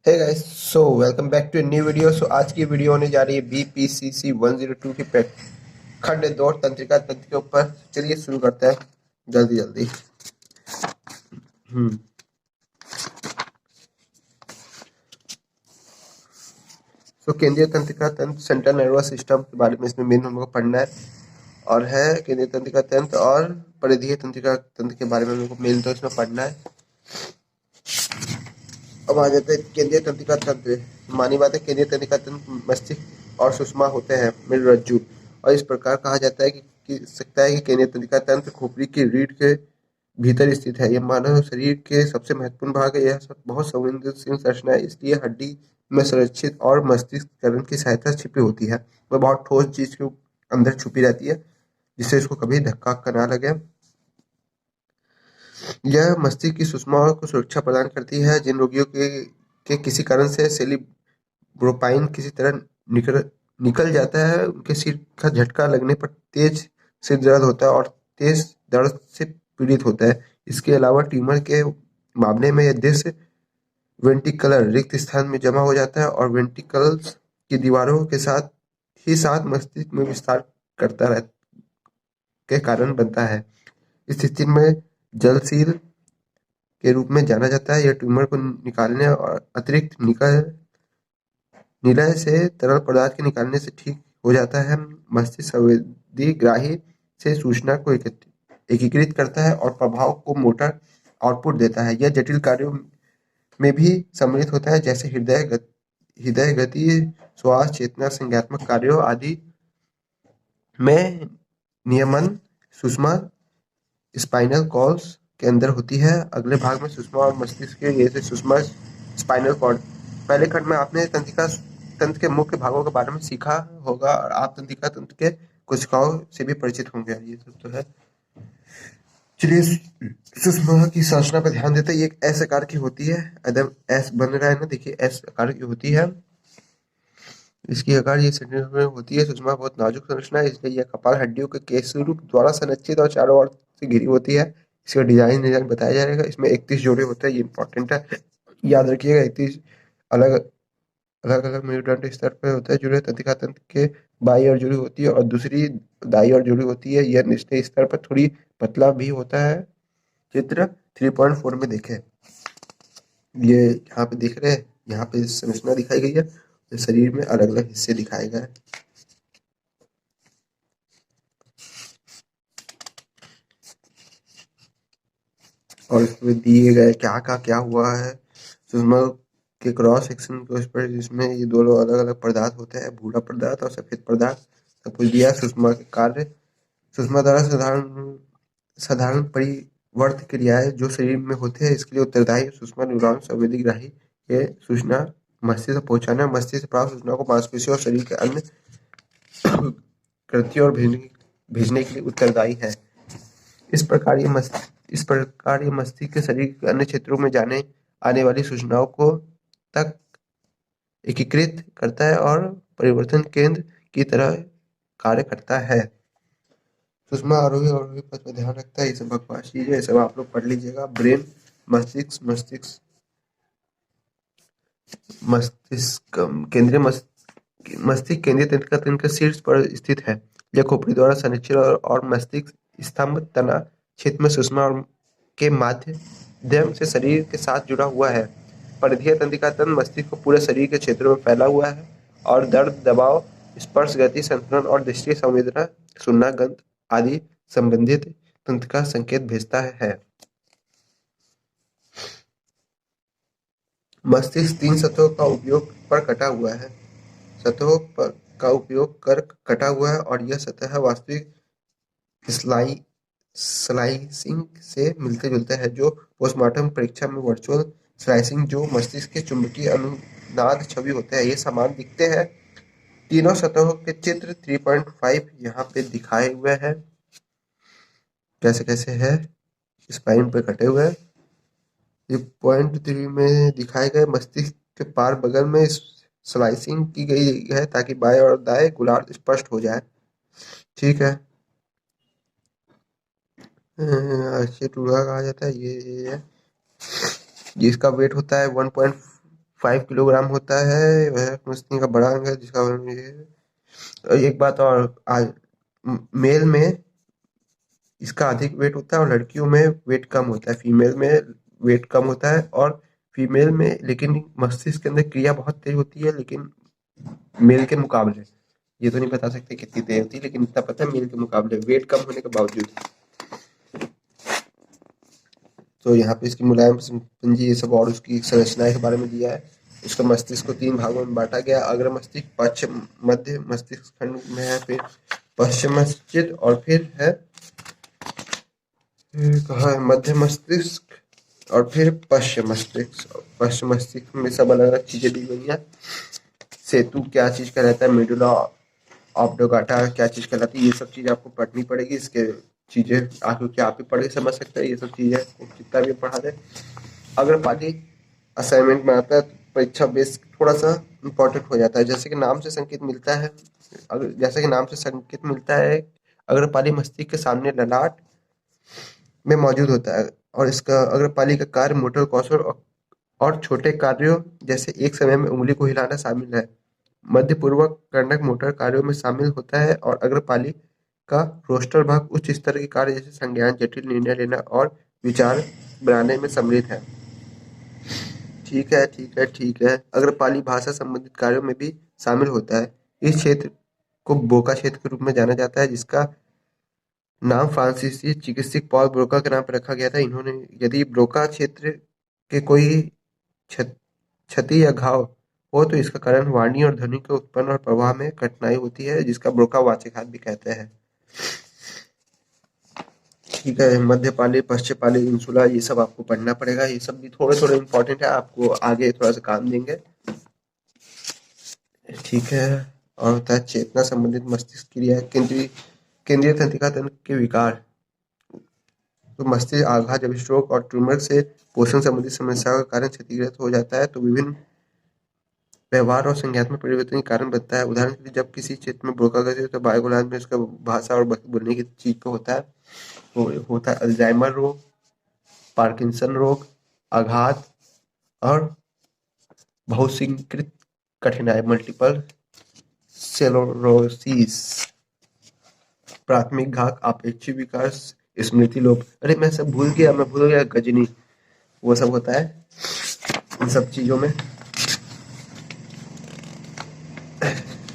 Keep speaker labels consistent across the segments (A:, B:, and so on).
A: Hey guys, so welcome back to new video. आज की video होने जा रही है BPCC 102 की खंड दौड़ तंत्रिका तंत्र के ऊपर। चलिए शुरू करते हैं जल्दी जल्दी। हम्म केंद्रीय तंत्रिका तंत्र, सेंट्रल नर्वस सिस्टम के बारे में इसमें मेन हम लोग को पढ़ना है। और है केंद्रीय तंत्रिका तंत्र और परिधीय तंत्रिका तंत्र के बारे में हम लोग को मेन तो इसमें पढ़ना है। अब आ जाते हैं केंद्रीय तंत्रिका तंत्र। मानी बात है, केंद्रीय तंत्रिका तंत्र मस्तिष्क और सुषमा होते हैं मृदुरज्जु। और इस प्रकार कहा जाता है कि केंद्रीय तंत्रिका तंत्र खोपड़ी की रीढ़ के भीतर स्थित है। यह मानव शरीर के सबसे महत्वपूर्ण भाग है। यह सब बहुत संवेदनशील संरचना है, इसलिए हड्डी में संरक्षित और मस्तिष्क करण की सहायता छिपी होती है। वह बहुत ठोस चीज के अंदर छुपी रहती है, जिससे इसको कभी धक्का ना लगे। यह मस्तिष्क की सुषमा को सुरक्षा प्रदान करती है। जिन रोगियों के किसी कारण से सेरिब्रोस्पाइन किसी तरह निकल निकल जाता है, उनके सिर का झटका लगने पर तेज सिर दर्द होता है और तेज दर्द से पीड़ित होता है। इसके अलावा ट्यूमर के मामले में यह डिस्क वेंट्रिकलर रिक्त स्थान में जमा हो जाता है और वेंट्रिकल्स की दीवारों के साथ ही साथ मस्तिष्क में विस्तार करता रह के कारण बनता है। इस स्थिति में जलसील के रूप में जाना जाता है। यह ट्यूमर को निकालने और अतिरिक्त निलय से तरल पदार्थ के निकालने से ठीक हो जाता है। मस्तिष्क संवेदी ग्राही से सूचना को एकीकृत करता है और प्रभाव को मोटर आउटपुट देता है। यह जटिल कार्यों में भी सम्मिलित होता है, जैसे हृदय गति, श्वास, चेतना, संज्ञानात्मक कार्यों आदि में नियमन। सुषमा स्पाइनल कॉर्ड के अंदर होती है। अगले भाग में सुषमा और मस्तिष्क के जैसे सुषमा स्पाइनल कॉर्ड। पहले खंड में आपने तंत्रिका तंत्र के मुख्य भागों के बारे में सीखा होगा और आप तंत्रिका तंत्र के कोशिकाओं से भी परिचित होंगे। ये सब तो है। चलिए सुषमा की संरचना पर ध्यान देते हैं। ये एक एस आकार की होती है। एकदम एस बन रहा है ना, देखिए एस आकार की होती है। इसकी आकार ये सेंटीमीटर में होती है। सुषमा बहुत नाजुक संरचना है, इसलिए यह कपाल हड्डियों के केसरूप द्वारा संरक्षित और चारों ओर से घिरी होती है। इसका डिजाइन बताया जाएगा। इसमें 31 जोड़े होते हैं, ये इंपॉर्टेंट है, याद रखिएगा। 31 अलग अलग अलग मेरुदंड स्तर पर होता है। जुड़े तंत्रिका तंत्र के बाई ओर जुड़ी होती है और दूसरी दाई ओर जुड़ी होती है। यह निचले स्तर पर थोड़ी पतला भी होता है। चित्र 3.4 में देखें। ये यहाँ पे देख रहे हैं, यहाँ पे संरचना दिखाई गई है। तो शरीर में अलग अलग हिस्से दिखाए गए हैं। और इसमें दिए गए क्या का क्या हुआ है। सुषमा के क्रॉस सेक्शन के उस पर जिसमें ये दोनों अलग अलग पदार्थ होते हैं, भूरा पदार्थ और सफेद पदार्थ, सब कुछ दिया है। सुषमा के कार्य। सुषमा द्वारा साधारण साधारण परिवर्त क्रियाएं जो शरीर में होते हैं, इसके लिए उत्तरदायी सुषमा न्यूरॉन संवेदी ग्राही ये सूचना मस्तिष्क तक पहुंचाना, मस्तिष्क से प्राप्त सूचना को मांसपेशियों और शरीर के अन्य कृतियों और भेजने के लिए उत्तरदायी है। इस प्रकार ये मस्तिष्क के शरीर के अन्य क्षेत्रों में जाने आने वाली सूचनाओं को तक एकीकृत करता है और परिवर्तन केंद्र की तरह कार्य करता है। सुषमा आरोही और अवरोही पथ पर ध्यान रखता है। ये सब बकवास चीज है, ये सब आप लोग पढ़ लीजिएगा। ब्रेन, मस्तिष्क मस्तिष्क मस्तिष्क केंद्रीय मस्तिष्क केंद्रीय तंत्रिका तंत्र के शीर्ष पर स्थित है। यह खोपड़ी द्वारा संरक्षित और मस्तिष्क स्तंभ तना क्षेत्र में सुषमा और के माध्यम से शरीर के साथ जुड़ा हुआ है। परिधीय तंत्रिका तंत्र मस्तिष्क को पूरे शरीर के क्षेत्रों में फैला हुआ है और दर्द, दबाव, स्पर्श, गति, संतुलन और दृष्टि संवेदना, सुनना, गंध आदि संबंधित तंत्रिका संकेत भेजता है। मस्तिष्क 3 सतहों का उपयोग पर कटा हुआ है। सतहों पर का उपयोग कर कटा हुआ है और यह सतह वास्तविक स्लाई स्लाइसिंग से मिलते जुलते हैं, जो पोस्टमार्टम परीक्षा में वर्चुअल स्लाइसिंग जो मस्तिष्क के चुंबकीय अनुनाद छवि होते हैं, ये समान दिखते हैं। तीनों सतहों के चित्र 3.5 यहाँ पे दिखाए हुए हैं, कैसे कैसे है स्पाइन पे कटे हुए हैं। ये 0.3 में दिखाए गए मस्तिष्क के पार बगल में स्लाइसिंग की गई है ताकि बाएं और दाएं गोलार्ध स्पष्ट हो जाए। ठीक है। अच्छे टूड़ा कहा जाता है। ये इसका वेट होता है 1.4 5 किलोग्राम होता है। वह मस्तिष्क का बड़ा अंग है जिसका एक बात और आज मेल में इसका अधिक वेट होता है और लड़कियों में वेट कम होता है। फीमेल में वेट कम होता है और फीमेल में लेकिन मस्तिष्क के अंदर क्रिया बहुत तेज होती है, लेकिन मेल के मुकाबले। ये तो नहीं बता सकते कितनी तेज होती है, लेकिन इतना पता है मेल के मुकाबले वेट कम होने के बावजूद। तो यहाँ पे इसकी मुलायम पंजी ये सब और उसकी संरचना के बारे में दिया है। इसका मस्तिष्क को 3 भागों में बांटा गया। अग्र मस्तिष्क, पश्चिम मध्य मस्तिष्क खंड में है, फिर पश्चिम मस्तिष्क और फिर है कहाँ है मध्य मस्तिष्क और फिर पश्चिम मस्तिष्क। पश्चिम मस्तिष्क में सब अलग अलग चीजें दी गई है। सेतु क्या चीज कहलाता है, मेडुला ऑब्लिंगेटा क्या चीज कहलाती है, ये सब चीज आपको पढ़नी पड़ेगी। इसके चीजें क्योंकि आप ही पढ़ के समझ सकते हैं ये सब चीजें, जितना भी पढ़ा दे। अगर पाली असाइनमेंट में आता है तो परीक्षा बेस थोड़ा सा इम्पोर्टेंट हो जाता है। जैसे कि नाम से संकेत मिलता है, अगर जैसे कि नाम से संकेत मिलता है, अगर पाली मस्तिष्क के सामने ललाट में मौजूद होता है और इसका अग्रपाली का कार्य मोटर कौशल और छोटे कार्यों जैसे एक समय में उंगली को हिलाना शामिल है। मध्यपूर्वक कर्णक मोटर कार्यों में शामिल होता है और अग्रपाली का रोस्टर भाग उच्च स्तर के कार्य जैसे संज्ञान, जटिल निर्णय लेना और विचार बनाने में सम्मिलित है। ठीक है, ठीक है, ठीक है। अग्रपाली भाषा संबंधित कार्यों में भी शामिल होता है। इस क्षेत्र को ब्रोका क्षेत्र के रूप में जाना जाता है, जिसका नाम फ्रांसीसी चिकित्सक पॉल ब्रोका के नाम पर रखा गया था। इन्होंने यदि ब्रोका क्षेत्र के कोई क्षति या घाव हो तो इसका कारण वाणी और ध्वनि के उत्पन्न और प्रवाह में कठिनाई होती है, जिसका ब्रोका वाचकघात भी कहते हैं। ठीक है, मध्यपाली, पश्चपाली, इंसुला ये सब आपको पढ़ना पड़ेगा। ये सब भी थोड़े थोड़े इंपॉर्टेंट है, आपको आगे थोड़ा सा काम देंगे। ठीक है। और होता है चेतना संबंधित मस्तिष्क क्रिया, केंद्रीय केंद्रीय तंत्रिका तंत्र के विकार। तो मस्तिष्क आघात जब स्ट्रोक और ट्यूमर से पोषण संबंधी समस्याओं के कारण क्षतिग्रस्त हो जाता है तो विभिन्न व्यवहार और संज्ञानात्मक परिवर्तन के कारण बनता है। उदाहरण के लिए जब किसी क्षेत्र में ब्रोका ग्रसित तो बायोगोलान में उसका भाषा और बोलने की चीज को होता है। तो होता है अल्जाइमर रोग, पार्किंसन रोग, आघात और बहुसंकीर्णित कठिनाई, मल्टीपल सेलोरोसिस। प्राथमिक घात, अपेक्षित विकास, स्मृति लोप। अरे मैं सब भूल गया, मैं भूल गया गजनी, वो सब होता है इन सब चीजों में।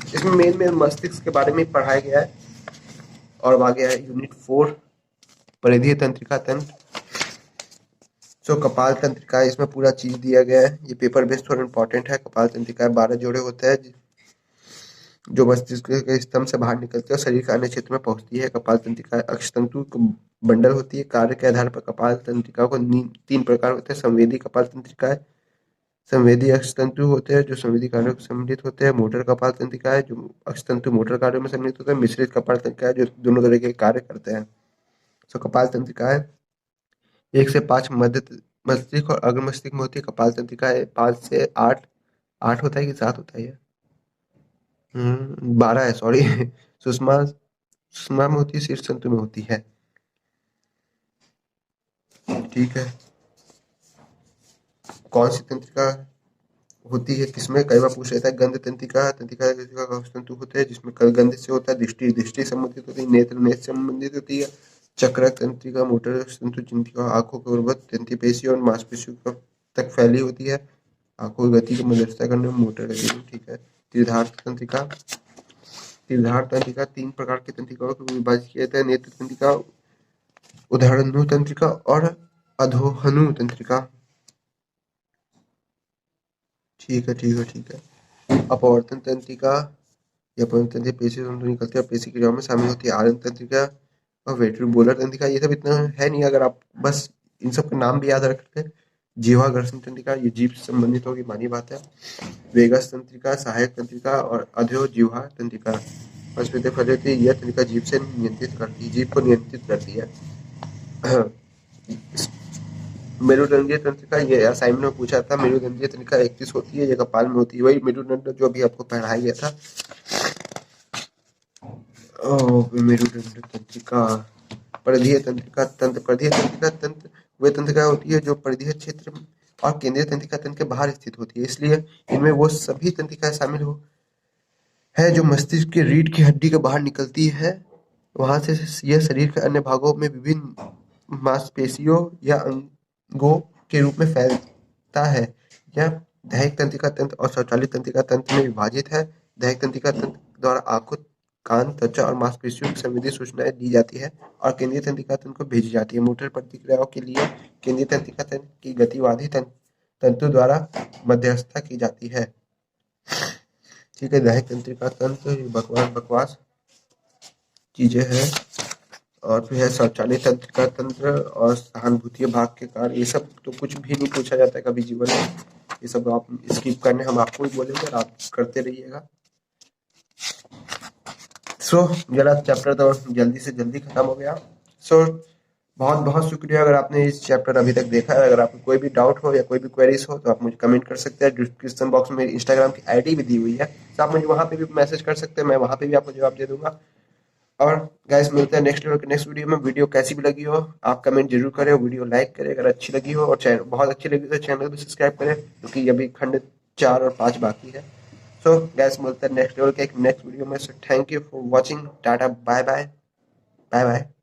A: इसमें मेन मस्तिष्क के बारे में पढ़ाया गया है। और आगे है यूनिट 4 परिधीय तंत्रिका तंत्र। जो कपाल तंत्रिका है, इसमें पूरा चीज दिया गया है। ये पेपर बेस्ड थोड़ा इंपॉर्टेंट है। कपाल तंत्रिका 12 जोड़े होते हैं जो मस्तिष्क के स्तंभ से बाहर निकलते हैं और शरीर के अन्य क्षेत्र में पहुंचती है। कपाल तंत्रिका अक्षतंतु बंडल होती है। कार्य के आधार पर कपाल तंत्रिका को 3 प्रकार होते हैं। संवेदी कपाल तंत्रिका है, संवेदी अक्षतंतु होते हैं जो संवेदी कार्यों से सम्मिलित होते हैं। मोटर कपाल तंत्रिका है जो अक्षतंतु मोटर कार्यों में सम्मिलित होते हैं। मिश्रित कपाल तंत्रिका है जो दोनों तरह के कार्य करते हैं। तो कपाल तंत्रिका है 1 से 5 मध्य मस्तिष्क और अग्र मस्तिष्क में होती है। कपाल तंत्रिका है 5 से 8, 8 होता है कि 7 होता है ये? 12 है, सॉरी। सुषमा सुषमा में होती है, शीर्ष तंतु में होती है। ठीक है। कौन सी तंत्रिका होती है किसमें, कई बार पूछ लेता है। गंध तंत्रिका, तंत्रिका का तंतु होते हैं जिसमें गंध से होता है। दृष्टि दृष्टि संबंधित होती है। नेत्र नेत्र संबंधित होती है। चक्रक तंत्रिका मोटर तंतु जिनकी आंखों के ऊर्ध्व तंत्रीय पेशियों और मांसपेशियों तक फैली होती है। आंखों की गति की मध्यस्थता करने में मोटर गति में। ठीक है। त्रिधार तंत्रिका, त्रिधार तंत्रिका 3 प्रकार की तंत्रिकाओं को विभाजित किया जाता है। नेत्र तंत्रिका, उदाहरणु तंत्रिका और अधोहनु तंत्रिका। ठीक है, ठीक है, ठीक है। अपवर्तन तंत्रिका या अपवर्तन तंत्रिका पेशी से निकलती है और पेशी क्रियाओं में शामिल होती है। आयरन तंत्रिका और वेट्रिकुलर तंत्रिका, ये सब इतना है नहीं, अगर आप बस इन सब के नाम भी याद रख लें। जीवा घर्षण तंत्रिका, ये जीभ से संबंधित होगी, मानी बात है। वेगस तंत्रिका, सहायक तंत्रिका और अधो जीवा तंत्रिका। फलती यह तंत्रिका जीभ से नियंत्रित करती है, जीभ को नियंत्रित करती है। मेरुदंडीय तंत्रिका, ये असाइनमेंट में पूछा था। मेरुदंडीय तंत्रिका 31 होती है, ये कपाल में होती है। वही मेरुदंड जो अभी आपको पढ़ाया गया था। मेरुदंड तंत्रिका, परिधीय तंत्रिका तंत्र। परिधीय तंत्रिका तंत्र वे तंत्रिका होती है जो परिधीय क्षेत्र और केंद्रीय तंत्रिका तंत्र के बाहर स्थित होती है। इसलिए इनमें वो सभी तंत्रिकाएं शामिल हो है जो मस्तिष्क की रीढ़ की हड्डी के बाहर निकलती है। वहां से यह शरीर के अन्य भागों में विभिन्न मांसपेशियों या अंगों के रूप में फैलता है। यह दैहिक तंत्रिका तंत्र और स्वचालित तंत्रिका तंत्र में विभाजित है। दैहिक तंत्रिका तंत्र द्वारा आंखों, कान, त्वचा और मांसपेशियों की संवेदी सूचनाएं दी जाती है और केंद्रीय तंत्रिका तंत्र को भेजी जाती है। मोटर प्रतिक्रियाओं के लिए केंद्रीय तंत्रिका तंत्र की गतिवादी तंतु द्वारा मध्यस्थता की जाती है। ठीक है, दैहिक तंत्रिका तंत्र ये बकवास बकवास चीजें हैं। और फिर है स्वचालित तंत्रिका तंत्र और सहानुभूतीय भाग के कार्य। ये सब तो कुछ भी नहीं पूछा जाता है कभी जीवन में, ये सब आप स्किप करने हम आपको ही बोलेंगे और आप करते रहिएगा। सो मेरा चैप्टर तो जल्दी से जल्दी खत्म हो गया। सो बहुत बहुत शुक्रिया अगर आपने इस चैप्टर अभी तक देखा है। अगर आपको कोई भी डाउट हो या कोई भी क्वेरीज हो तो आप मुझे कमेंट कर सकते हैं। डिस्क्रिप्शन बॉक्स में इंस्टाग्राम की आईडी भी दी हुई है, तो आप मुझे वहां पे भी मैसेज कर सकते हैं, मैं वहां पे भी आपको जवाब दे दूंगा। और गाइस मिलते हैं नेक्स्ट वीडियो में। वीडियो कैसी भी लगी हो आप कमेंट जरूर करें, वीडियो लाइक करें अगर अच्छी लगी हो, और चैनल बहुत अच्छी लगी तो चैनल को भी सब्सक्राइब करें, क्योंकि अभी खंड 4 और 5 बाकी है। सो गाइस मिलते हैं नेक्स्ट लेवल के एक नेक्स्ट वीडियो में। So thank you for watching, tata, bye bye, bye bye.